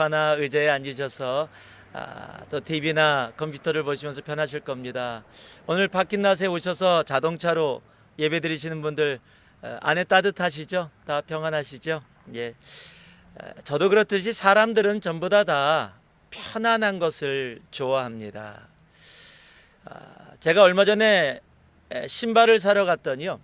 하나 의자에 앉으셔서 또 TV나 컴퓨터를 보시면서 편하실 겁니다. 오늘 바뀐 낮에 오셔서 자동차로 예배 드리시는 분들 안에 따뜻하시죠? 다 평안하시죠? 예. 저도 그렇듯이 사람들은 전부 다 편안한 것을 좋아합니다. 제가 얼마 전에 신발을 사러 갔더니요.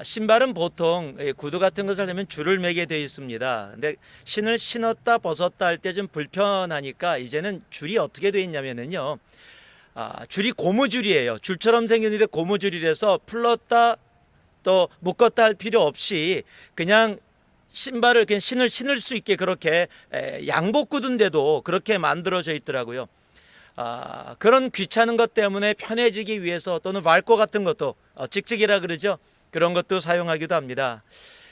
신발은 보통 구두 같은 것을 사려면 줄을 매게 되어 있습니다. 근데 신을 신었다 벗었다 할 때 좀 불편하니까 이제는 줄이 어떻게 되어 있냐면요. 줄이 고무줄이에요. 줄처럼 생겼는데 고무줄이라서 풀렀다 또 묶었다 할 필요 없이 그냥 신발을 그냥 신을 신을 수 있게 그렇게 양복 구두인데도 그렇게 만들어져 있더라고요. 그런 귀찮은 것 때문에 편해지기 위해서 또는 왈코 같은 것도 찍찍이라 그러죠. 그런 것도 사용하기도 합니다.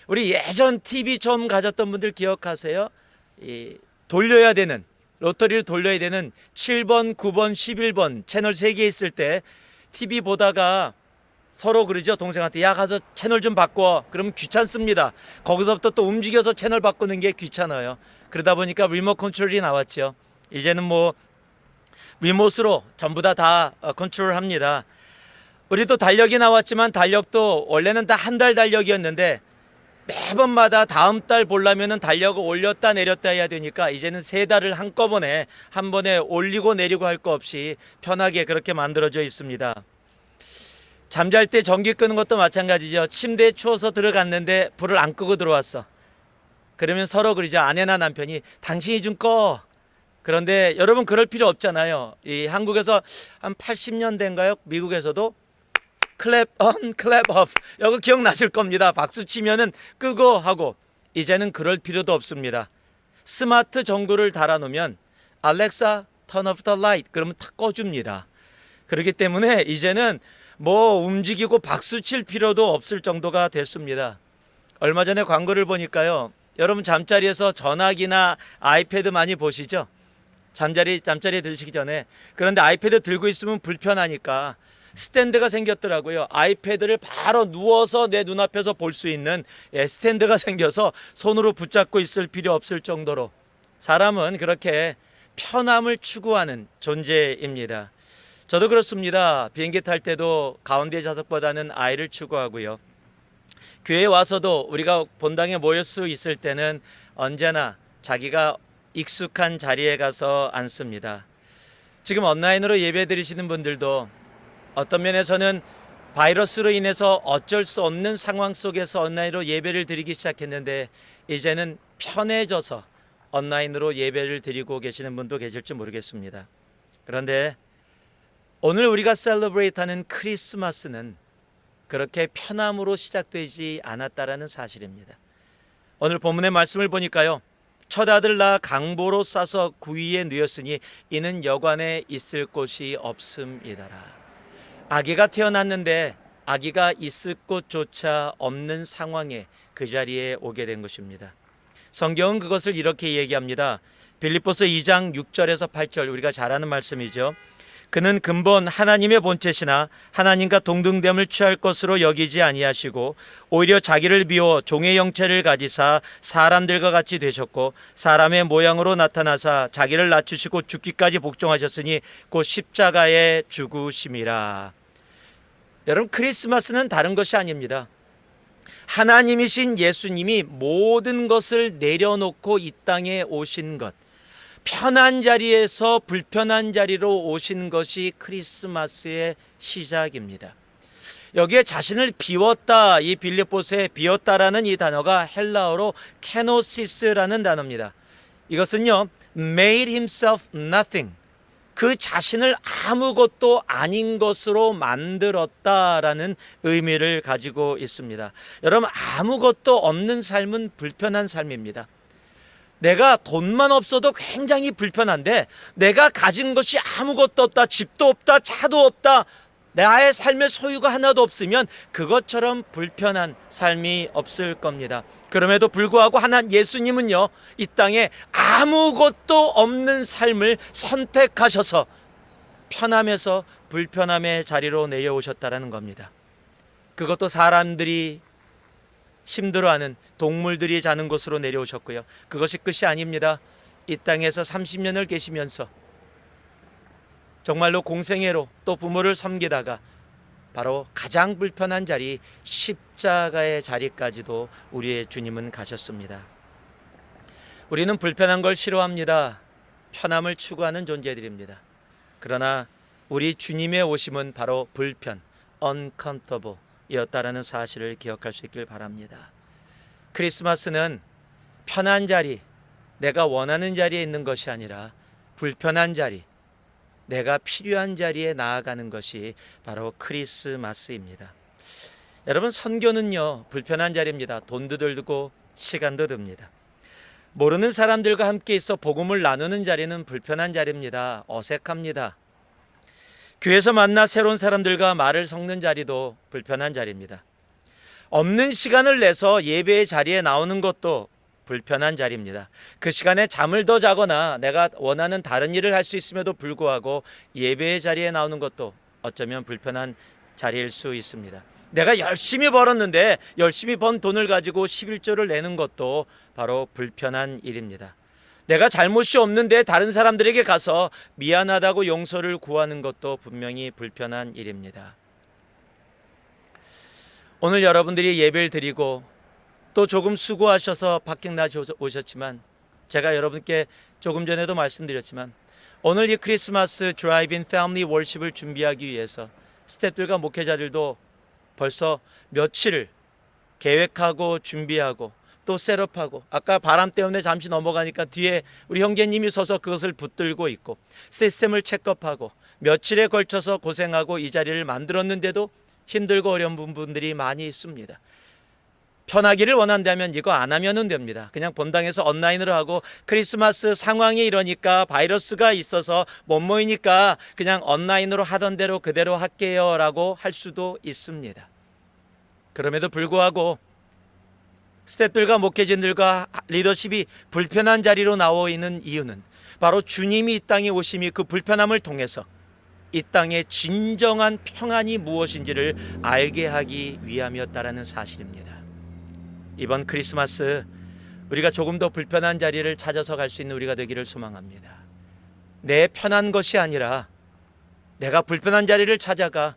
우리 예전 TV 처음 가졌던 분들 기억하세요? 돌려야 되는 로터리를 돌려야 되는 7번, 9번, 11번 채널 3개 있을 때 TV 보다가 서로 그러죠. 동생한테 야 가서 채널 좀 바꿔. 그러면 귀찮습니다. 거기서부터 또 움직여서 채널 바꾸는 게 귀찮아요. 그러다 보니까 리모트 컨트롤이 나왔죠. 이제는 뭐 리모트로 전부 다 컨트롤합니다. 우리도 달력이 나왔지만 달력도 원래는 다 한 달 달력이었는데 매번마다 다음 달 보려면은 달력을 올렸다 내렸다 해야 되니까 이제는 3달을 한꺼번에 한 번에 올리고 내리고 할 거 없이 편하게 그렇게 만들어져 있습니다. 잠잘 때 전기 끄는 것도 마찬가지죠. 침대에 추워서 들어갔는데 불을 안 끄고 들어왔어. 그러면 서로 그러죠. 아내나 남편이 당신이 좀 꺼. 그런데 여러분 그럴 필요 없잖아요. 이 한국에서 한 80년대인가요? 미국에서도 클랩 on, 클랩 off. 이거 기억나실 겁니다. 박수 치면은 끄고 하고. 이제는 그럴 필요도 없습니다. 스마트 전구를 달아놓으면 알렉사 turn off the light 그러면 탁 꺼줍니다. 그렇기 때문에 이제는 뭐 움직이고 박수 칠 필요도 없을 정도가 됐습니다. 얼마 전에 광고를 보니까요. 여러분 잠자리에서 전화기나 아이패드 많이 보시죠? 잠자리에 들으시기 전에. 그런데 아이패드 들고 있으면 불편하니까 스탠드가 생겼더라고요. 아이패드를 바로 누워서 내 눈앞에서 볼 수 있는 스탠드가 생겨서 손으로 붙잡고 있을 필요 없을 정도로 사람은 그렇게 편함을 추구하는 존재입니다. 저도 그렇습니다. 비행기 탈 때도 가운데 좌석보다는 아이를 추구하고요. 교회에 와서도 우리가 본당에 모일 수 있을 때는 언제나 자기가 익숙한 자리에 가서 앉습니다. 지금 온라인으로 예배 드리시는 분들도 어떤 면에서는 바이러스로 인해서 어쩔 수 없는 상황 속에서 온라인으로 예배를 드리기 시작했는데 이제는 편해져서 온라인으로 예배를 드리고 계시는 분도 계실지 모르겠습니다. 그런데 오늘 우리가 셀러브레이트하는 크리스마스는 그렇게 편함으로 시작되지 않았다라는 사실입니다. 오늘 본문의 말씀을 보니까요. 첫 아들 낳아 강보로 싸서 구위에 누였으니 이는 여관에 있을 곳이 없음이더라. 아기가 태어났는데 아기가 있을 곳조차 없는 상황에 그 자리에 오게 된 것입니다. 성경은 그것을 이렇게 얘기합니다. 빌립보서 2장 6절에서 8절 우리가 잘 아는 말씀이죠. 그는 근본 하나님의 본체시나 하나님과 동등됨을 취할 것으로 여기지 아니하시고 오히려 자기를 비워 종의 형체를 가지사 사람들과 같이 되셨고 사람의 모양으로 나타나사 자기를 낮추시고 죽기까지 복종하셨으니 곧 십자가에 죽으심이라. 여러분 크리스마스는 다른 것이 아닙니다. 하나님이신 예수님이 모든 것을 내려놓고 이 땅에 오신 것, 편한 자리에서 불편한 자리로 오신 것이 크리스마스의 시작입니다. 여기에 자신을 비웠다, 이 빌립보서에 비웠다라는 이 단어가 헬라어로 케노시스라는 단어입니다. 이것은요, made himself nothing, 그 자신을 아무것도 아닌 것으로 만들었다라는 의미를 가지고 있습니다. 여러분 아무것도 없는 삶은 불편한 삶입니다. 내가 돈만 없어도 굉장히 불편한데 내가 가진 것이 아무것도 없다, 집도 없다, 차도 없다, 나의 삶의 소유가 하나도 없으면 그것처럼 불편한 삶이 없을 겁니다. 그럼에도 불구하고 예수님은요, 이 땅에 아무것도 없는 삶을 선택하셔서 편함에서 불편함의 자리로 내려오셨다는 겁니다. 그것도 사람들이 힘들어하는 동물들이 자는 곳으로 내려오셨고요. 그것이 끝이 아닙니다. 이 땅에서 30년을 계시면서 정말로 공생애로 또 부모를 섬기다가 바로 가장 불편한 자리, 십자가의 자리까지도 우리의 주님은 가셨습니다. 우리는 불편한 걸 싫어합니다. 편함을 추구하는 존재들입니다. 그러나 우리 주님의 오심은 바로 불편, uncomfortable 이었다라는 사실을 기억할 수 있길 바랍니다. 크리스마스는 편한 자리, 내가 원하는 자리에 있는 것이 아니라 불편한 자리, 내가 필요한 자리에 나아가는 것이 바로 크리스마스입니다. 여러분, 선교는요, 불편한 자리입니다. 돈도 들고 시간도 듭니다. 모르는 사람들과 함께 있어 복음을 나누는 자리는 불편한 자리입니다. 어색합니다. 교회에서 만나 새로운 사람들과 말을 섞는 자리도 불편한 자리입니다. 없는 시간을 내서 예배의 자리에 나오는 것도 불편한 자리입니다. 그 시간에 잠을 더 자거나 내가 원하는 다른 일을 할 수 있음에도 불구하고 예배의 자리에 나오는 것도 어쩌면 불편한 자리일 수 있습니다. 내가 열심히 벌었는데 열심히 번 돈을 가지고 11조를 내는 것도 바로 불편한 일입니다. 내가 잘못이 없는데 다른 사람들에게 가서 미안하다고 용서를 구하는 것도 분명히 불편한 일입니다. 오늘 여러분들이 예배를 드리고 또 조금 수고하셔서 밖에나지 오셨지만, 제가 여러분께 조금 전에도 말씀드렸지만 오늘 이 크리스마스 드라이브인 패밀리 월십을 준비하기 위해서 스태프들과 목회자들도 벌써 며칠을 계획하고 준비하고 또 셋업하고, 아까 바람 때문에 잠시 넘어가니까 뒤에 우리 형제님이 서서 그것을 붙들고 있고 시스템을 체크업하고 며칠에 걸쳐서 고생하고 이 자리를 만들었는데도 힘들고 어려운 부분들이 많이 있습니다. 편하기를 원한다면 이거 안 하면 됩니다. 그냥 본당에서 온라인으로 하고, 크리스마스 상황이 이러니까 바이러스가 있어서 못 모이니까 그냥 온라인으로 하던 대로 그대로 할게요 라고 할 수도 있습니다. 그럼에도 불구하고 스태프들과 목회진들과 리더십이 불편한 자리로 나와 있는 이유는 바로 주님이 이 땅에 오심이 그 불편함을 통해서 이 땅의 진정한 평안이 무엇인지를 알게 하기 위함이었다라는 사실입니다. 이번 크리스마스 우리가 조금 더 불편한 자리를 찾아서 갈 수 있는 우리가 되기를 소망합니다. 내 편한 것이 아니라 내가 불편한 자리를 찾아가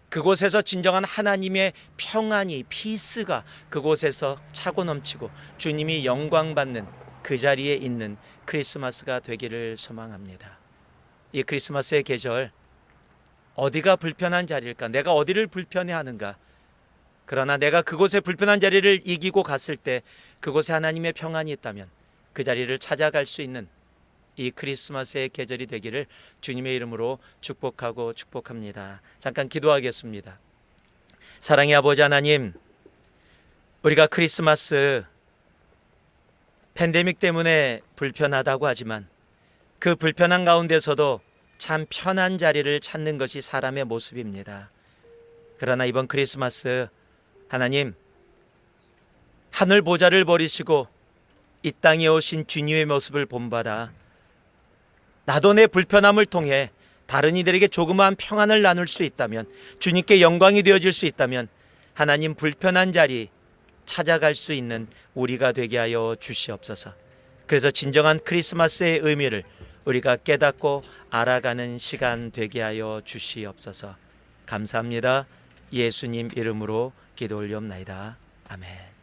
그곳에서 진정한 하나님의 평안이, 피스가 그곳에서 차고 넘치고 주님이 영광받는 그 자리에 있는 크리스마스가 되기를 소망합니다. 이 크리스마스의 계절, 어디가 불편한 자리일까? 내가 어디를 불편해하는가? 그러나 내가 그곳의 불편한 자리를 이기고 갔을 때 그곳에 하나님의 평안이 있다면 그 자리를 찾아갈 수 있는 이 크리스마스의 계절이 되기를 주님의 이름으로 축복하고 축복합니다. 잠깐 기도하겠습니다. 사랑의 아버지 하나님, 우리가 크리스마스 팬데믹 때문에 불편하다고 하지만 그 불편한 가운데서도 참 편한 자리를 찾는 것이 사람의 모습입니다. 그러나 이번 크리스마스 하나님, 하늘 보좌를 버리시고 이 땅에 오신 주님의 모습을 본받아 나도 내 불편함을 통해 다른 이들에게 조그마한 평안을 나눌 수 있다면, 주님께 영광이 되어질 수 있다면 하나님 불편한 자리 찾아갈 수 있는 우리가 되게 하여 주시옵소서. 그래서 진정한 크리스마스의 의미를 우리가 깨닫고 알아가는 시간 되게 하여 주시옵소서. 감사합니다. 예수님 이름으로 기도 올리옵나이다. 아멘.